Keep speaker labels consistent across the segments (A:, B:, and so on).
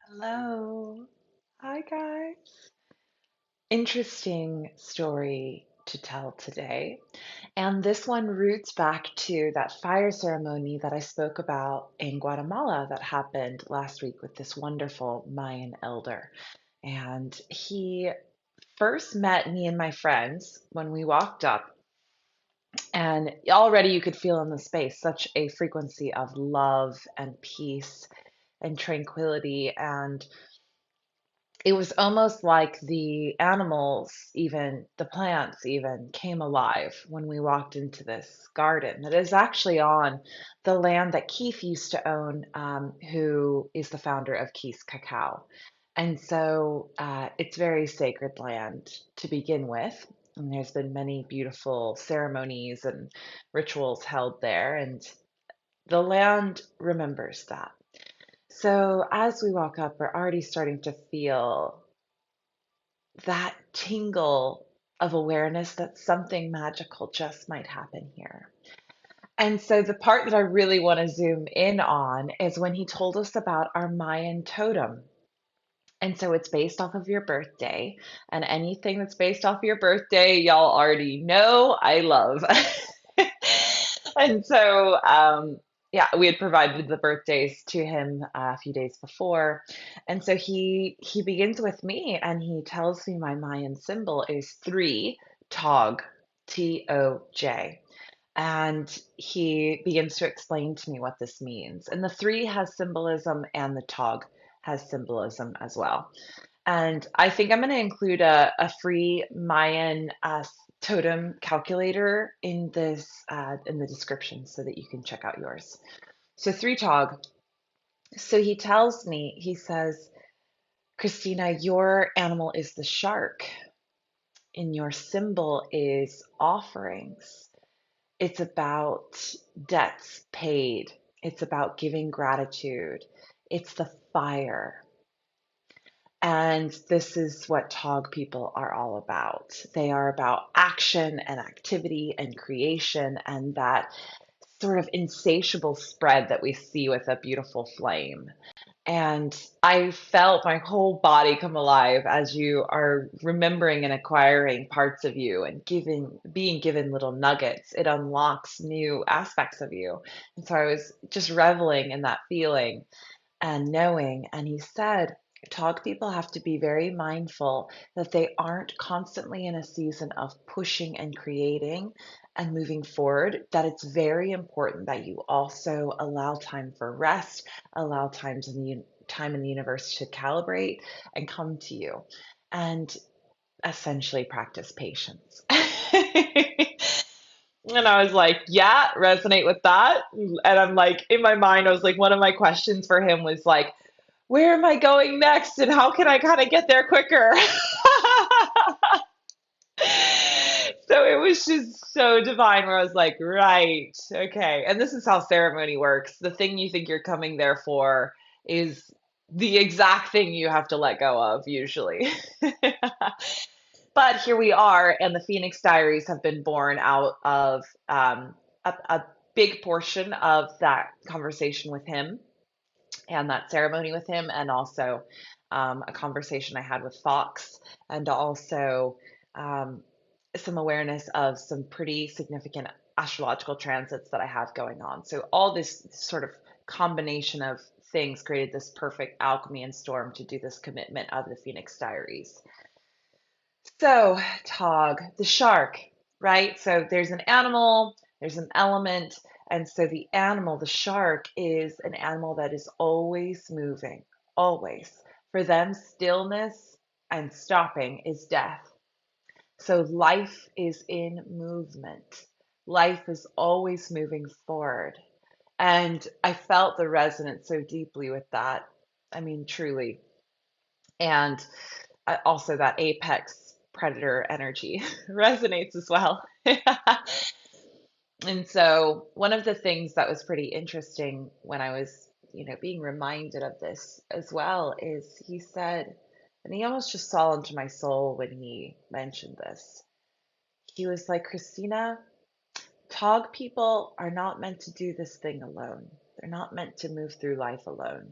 A: Hello. Hi, guys. Interesting story to tell today. And this one roots back to that fire ceremony that I spoke about in Guatemala that happened last week with this wonderful Mayan elder. And he first met me and my friends when we walked up, and already you could feel in the space such a frequency of love and peace and tranquility. And it was almost like the animals, even the plants, even came alive when we walked into this garden that is actually on the land that Keith used to own, who is the founder of Keith's Cacao. And so it's very sacred land to begin with. And there's been many beautiful ceremonies and rituals held there, and the land remembers that. So as we walk up, we're already starting to feel that tingle of awareness that something magical just might happen here. And so the part that I really want to zoom in on is when he told us about our Mayan totem. And so it's based off of your birthday, and anything that's based off your birthday, y'all already know I love. And so, yeah, we had provided the birthdays to him a few days before, and so he begins with me, and he tells me my Mayan symbol is three tog, Toj. And he begins to explain to me what this means. And the three has symbolism, and the tog has symbolism as well. And I think I'm going to include a free Mayan totem calculator in the description so that you can check out yours. So three tog. So he tells me, he says, Christina, your animal is the shark, and your symbol is offerings. It's about debts paid. It's about giving gratitude. It's the fire. And this is what Tog people are all about. They are about action and activity and creation and that sort of insatiable spread that we see with a beautiful flame. And I felt my whole body come alive as you are remembering and acquiring parts of you and being given little nuggets. It unlocks new aspects of you. And so I was just reveling in that feeling and knowing. And he said, Tog people have to be very mindful that they aren't constantly in a season of pushing and creating and moving forward, that it's very important that you also allow time for rest, allow time in the universe to calibrate and come to you, and essentially practice patience. And I was like, yeah, resonate with that. And I'm like, in my mind, I was like, one of my questions for him was like, where am I going next? And how can I kind of get there quicker? So it was just so divine where I was like, right, okay. And this is how ceremony works. The thing you think you're coming there for is the exact thing you have to let go of, usually. But here we are, and the Phoenix Diaries have been born out of a big portion of that conversation with him and that ceremony with him, and also a conversation I had with Fox, and also um, some awareness of some pretty significant astrological transits that I have going on. So, all this sort of combination of things created this perfect alchemy and storm to do this commitment of the Phoenix Diaries. So, Tog, the shark, right? So there's an animal, there's an element, and so the animal, the shark, is an animal that is always moving, always. For them, stillness and stopping is death. So life is in movement. Life is always moving forward. And I felt the resonance so deeply with that. I mean, truly. And also that apex predator energy resonates as well. And so one of the things that was pretty interesting when I was, being reminded of this as well is he said, and he almost just saw into my soul when he mentioned this. He was like, Christina, Tog people are not meant to do this thing alone. They're not meant to move through life alone.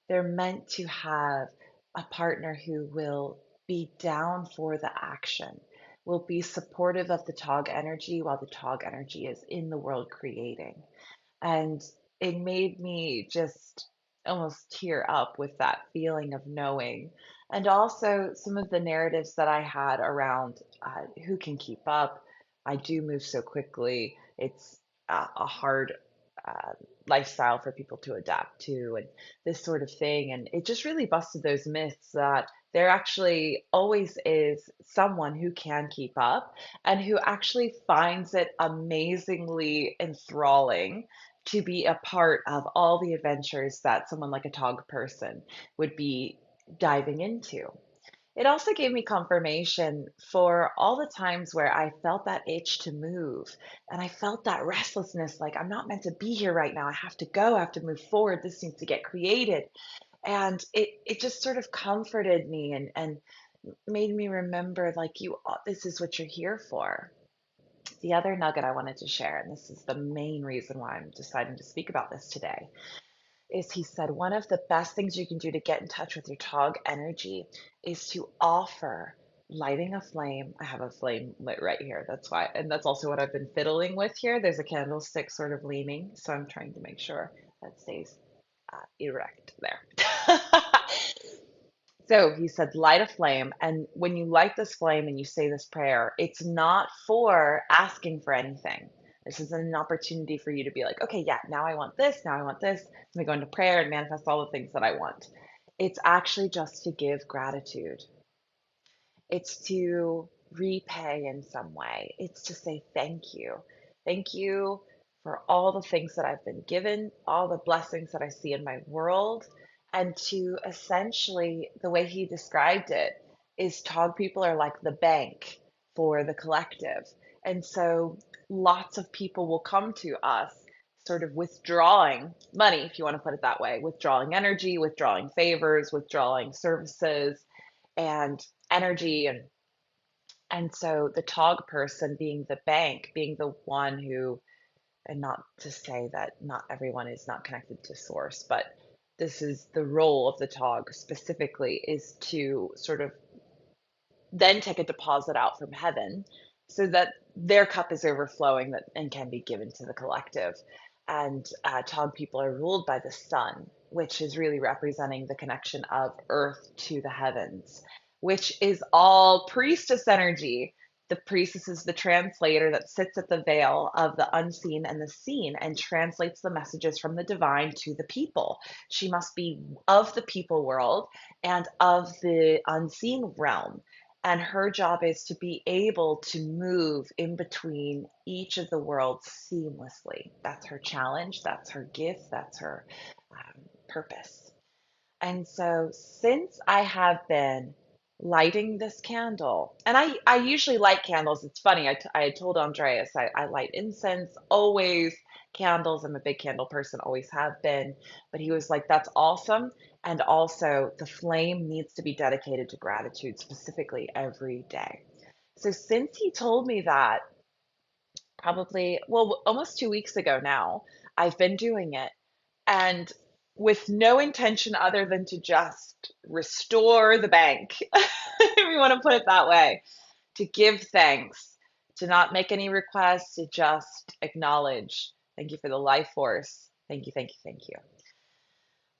A: They're meant to have a partner who will be down for the action, will be supportive of the Tog energy while the Tog energy is in the world creating. And it made me just almost tear up with that feeling of knowing. And also some of the narratives that I had around who can keep up. I do move so quickly. It's a hard uh, lifestyle for people to adapt to, and this sort of thing. And it just really busted those myths that there actually always is someone who can keep up and who actually finds it amazingly enthralling to be a part of all the adventures that someone like a Tog person would be diving into. It also gave me confirmation for all the times where I felt that itch to move and I felt that restlessness like, I'm not meant to be here right now. I have to go, I have to move forward. This needs to get created. And it just sort of comforted me and made me remember like this is what you're here for. The other nugget I wanted to share, and this is the main reason why I'm deciding to speak about this today, is he said one of the best things you can do to get in touch with your Tog energy is to offer lighting a flame. I have a flame lit right here. That's why, and that's also what I've been fiddling with here. There's a candlestick sort of leaning, so I'm trying to make sure that stays erect there. So he said, light a flame. And when you light this flame and you say this prayer, it's not for asking for anything. This is an opportunity for you to be like, okay, yeah, now I want this. Now I want this. Let me go into prayer and manifest all the things that I want. It's actually just to give gratitude. It's to repay in some way. It's to say thank you. Thank you for all the things that I've been given, all the blessings that I see in my world. And to essentially, the way he described it is Tog people are like the bank for the collective. And so lots of people will come to us sort of withdrawing money, if you want to put it that way, withdrawing energy, withdrawing favors, withdrawing services and energy and so the Tog person being the bank, being the one who, and not to say that not everyone is not connected to source, but this is the role of the Tog specifically is to sort of then take a deposit out from heaven so that their cup is overflowing that and can be given to the collective. And Tog people are ruled by the sun, which is really representing the connection of earth to the heavens, which is all priestess energy. The priestess is the translator that sits at the veil of the unseen and the seen and translates the messages from the divine to the people. She must be of the people world and of the unseen realm. And her job is to be able to move in between each of the worlds seamlessly. That's her challenge, that's her gift, that's her purpose. And so, since I have been lighting this candle, and I usually light candles, it's funny, I had told Andreas I light incense, always candles. I'm a big candle person, always have been. But he was like, that's awesome. And also, the flame needs to be dedicated to gratitude specifically every day. So, since he told me that, probably, well, almost 2 weeks ago now, I've been doing it and with no intention other than to just restore the bank, if you want to put it that way, to give thanks, to not make any requests, to just acknowledge. Thank you for the life force. Thank you, thank you, thank you.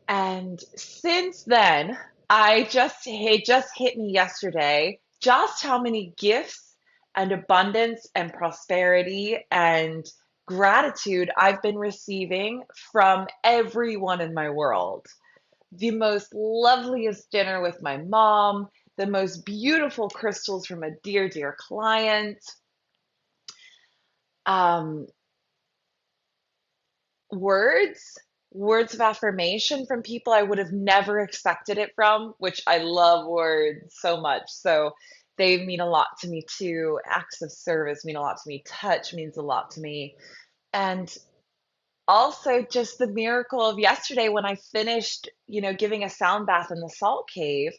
A: And since then, it just hit me yesterday just how many gifts and abundance and prosperity and gratitude I've been receiving from everyone in my world. The most loveliest dinner with my mom, the most beautiful crystals from a dear, dear client, um, words, words of affirmation from people I would have never expected it from, which I love words so much. So they mean a lot to me too. Acts of service mean a lot to me. Touch means a lot to me. And also just the miracle of yesterday when I finished, giving a sound bath in the salt cave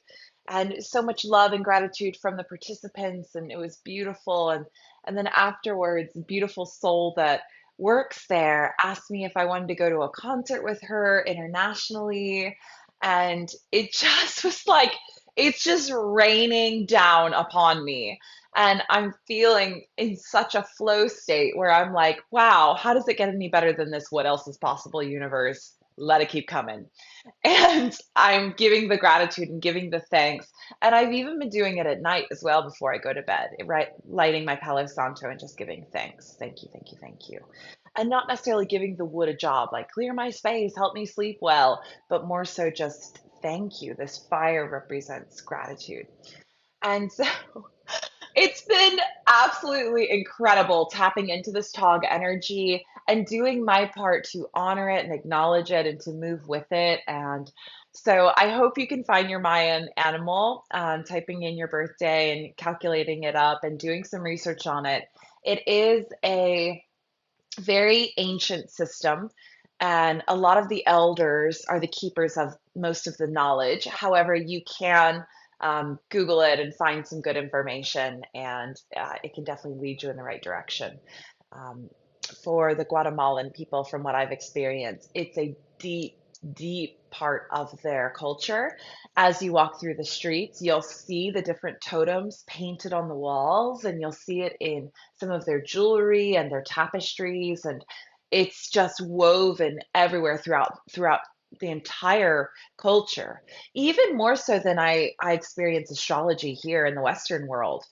A: and so much love and gratitude from the participants and it was beautiful and then afterwards, a beautiful soul that works there asked me if I wanted to go to a concert with her internationally And it just was like, it's just raining down upon me. And I'm feeling in such a flow state where I'm like, wow, how does it get any better than this? What else is possible, universe? Let it keep coming. And I'm giving the gratitude and giving the thanks. And I've even been doing it at night as well before I go to bed, right? Lighting my Palo Santo and just giving thanks. Thank you, thank you, thank you. And not necessarily giving the wood a job, like clear my space, help me sleep well, but more so just thank you. This fire represents gratitude. And so it's been absolutely incredible tapping into this Tog energy and doing my part to honor it and acknowledge it and to move with it. And so I hope you can find your Mayan animal, typing in your birthday and calculating it up and doing some research on it. It is a very ancient system, and a lot of the elders are the keepers of most of the knowledge. However, you can Google it and find some good information, and it can definitely lead you in the right direction. Um, for the Guatemalan people, from what I've experienced, it's a deep, deep part of their culture. As you walk through the streets, you'll see the different totems painted on the walls, and you'll see it in some of their jewelry and their tapestries, and it's just woven everywhere throughout the entire culture. Even more so than I experience astrology here in the Western world.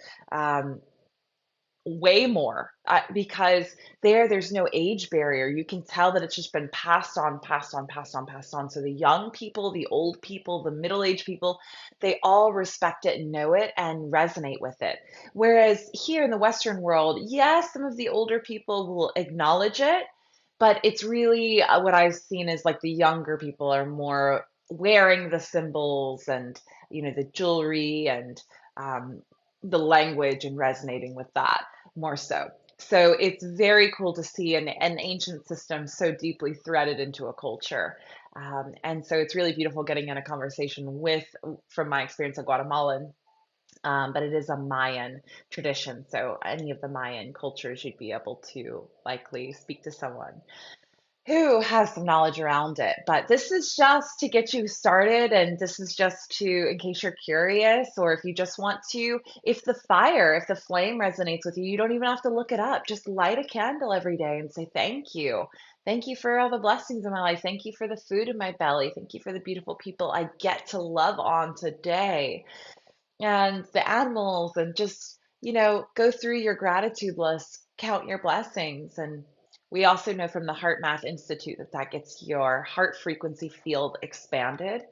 A: Way more, because there's no age barrier. You can tell that it's just been passed on, passed on, passed on, passed on. So the young people, the old people, the middle-aged people, they all respect it and know it and resonate with it. Whereas here in the Western world, yes, some of the older people will acknowledge it, but it's really what I've seen is like the younger people are more wearing the symbols and the jewelry and um, the language and resonating with that more so. So it's very cool to see an ancient system so deeply threaded into a culture. And so it's really beautiful getting in a conversation with, from my experience of Guatemalan, but it is a Mayan tradition. So any of the Mayan cultures, you'd be able to likely speak to someone who has some knowledge around it. But this is just to get you started, and this is just to, in case you're curious, or if you just want to, if the flame resonates with you, you don't even have to look it up. Just light a candle every day and say, thank you. Thank you for all the blessings in my life. Thank you for the food in my belly. Thank you for the beautiful people I get to love on today, and the animals, and just, go through your gratitude list, count your blessings. And we also know from the Heart Math Institute that that gets your heart frequency field expanded,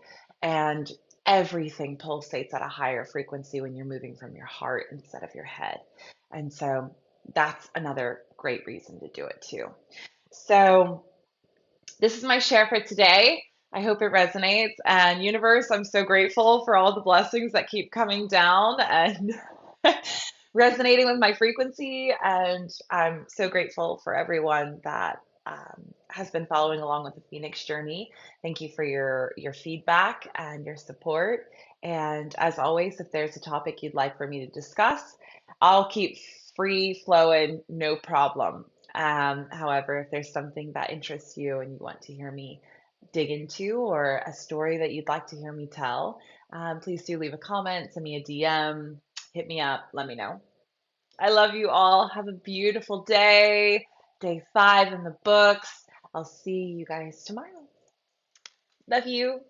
A: and everything pulsates at a higher frequency when you're moving from your heart instead of your head. And so that's another great reason to do it too. So this is my share for today. I hope it resonates. And universe, I'm so grateful for all the blessings that keep coming down and resonating with my frequency. And I'm so grateful for everyone that has been following along with the Phoenix journey. Thank you for your feedback and your support. And as always, if there's a topic you'd like for me to discuss, I'll keep free flowing, no problem. However, if there's something that interests you and you want to hear me dig into, or a story that you'd like to hear me tell, please do leave a comment, send me a DM, hit me up, let me know. I love you all. Have a beautiful day. Day 5 in the books. I'll see you guys tomorrow. Love you.